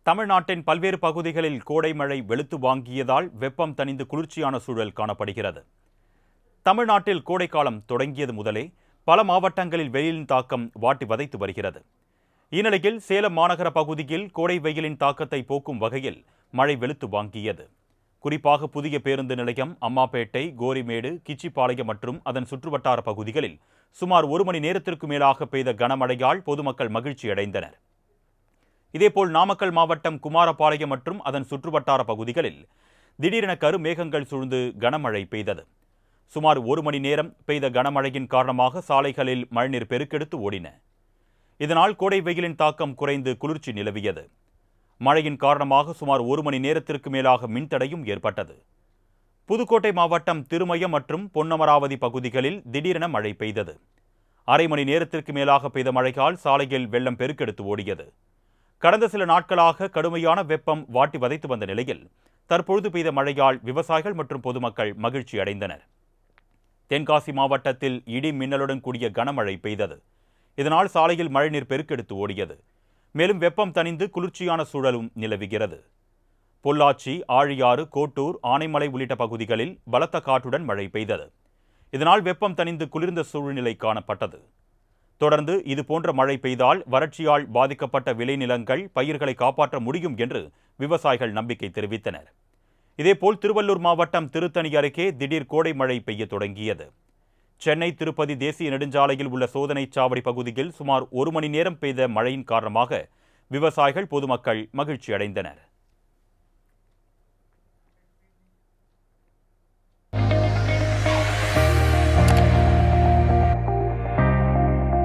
தமிழ்நாட்டின் பல்வேறு பகுதிகளில் கோடை மழை வெளுத்து வாங்கியதால் வெப்பம் தணிந்து குளிர்ச்சியான சூழல் காணப்படுகிறது. தமிழ்நாட்டில் கோடைக்காலம் தொடங்கியது முதலே பல மாவட்டங்களில் வெயிலின் தாக்கம் வாட்டி வதைத்து வருகிறது. இந்நிலையில் சேலம் மாநகர பகுதியில் கோடை வெயிலின் தாக்கத்தை போக்கும் வகையில் மழை வெளுத்து வாங்கியது. குறிப்பாக புதிய பேருந்து நிலையம், அம்மாப்பேட்டை, கோரிமேடு, கிச்சிபாளையம் மற்றும் அதன் சுற்றுவட்டார பகுதிகளில் சுமார் 1 மணி நேரத்திற்கு மேலாக பெய்த கனமழையால் பொதுமக்கள் மகிழ்ச்சியடைந்தனர். இதேபோல் நாமக்கல் மாவட்டம் குமாரபாளையம் மற்றும் அதன் சுற்றுவட்டார பகுதிகளில் திடீரென கருமேகங்கள் சூழ்ந்து கனமழை பெய்தது. சுமார் 1 மணி நேரம் பெய்த கனமழையின் காரணமாக சாலைகளில் மழைநீர் பெருக்கெடுத்து ஓடின. இதனால் கோடை வெயிலின் தாக்கம் குறைந்து குளிர்ச்சி நிலவியது. மழையின் காரணமாக சுமார் 1 மணி நேரத்திற்கு மேலாக மின்தடையும் ஏற்பட்டது. புதுக்கோட்டை மாவட்டம் திருமயம் மற்றும் பொன்னமராவதி பகுதிகளில் திடீரென மழை பெய்தது. அரை மணி நேரத்திற்கு மேலாக பெய்த மழையால் சாலையில் வெள்ளம் பெருக்கெடுத்து ஓடியது. கடந்த சில நாட்களாக கடுமையான வெப்பம் வாட்டி வதைத்து வந்த நிலையில் தற்பொழுது பெய்த மழையால் விவசாயிகள் மற்றும் பொதுமக்கள் மகிழ்ச்சி அடைந்தனர். தென்காசி மாவட்டத்தில் இடி மின்னலுடன் கூடிய கனமழை பெய்தது. இதனால் சாலையில் மழைநீர் பெருக்கெடுத்து ஓடியது. மேலும் வெப்பம் தணிந்து குளிர்ச்சியான சூழலும் நிலவுகிறது. பொள்ளாச்சி, ஆழியாறு, கோட்டூர், ஆனைமலை உள்ளிட்ட பகுதிகளில் பலத்த காற்றுடன் மழை பெய்தது. இதனால் வெப்பம் தணிந்து குளிர்ந்த சூழ்நிலை காணப்பட்டது. தொடர்ந்து இதுபோன்ற மழை பெய்தால் வறட்சியால் பாதிக்கப்பட்ட விளைநிலங்கள், பயிர்களை காப்பாற்ற முடியும் என்று விவசாயிகள் நம்பிக்கை தெரிவித்தனர். இதேபோல் திருவள்ளூர் மாவட்டம் திருத்தணி அருகே திடீர் கோடை மழை பெய்ய தொடங்கியது. சென்னை திருப்பதி தேசிய நெடுஞ்சாலையில் உள்ள சோதனைச் சாவடி பகுதியில் சுமார் 1 மணி நேரம் பெய்த மழையின் காரணமாக விவசாயிகள், பொதுமக்கள் மகிழ்ச்சி அடைந்தனர்.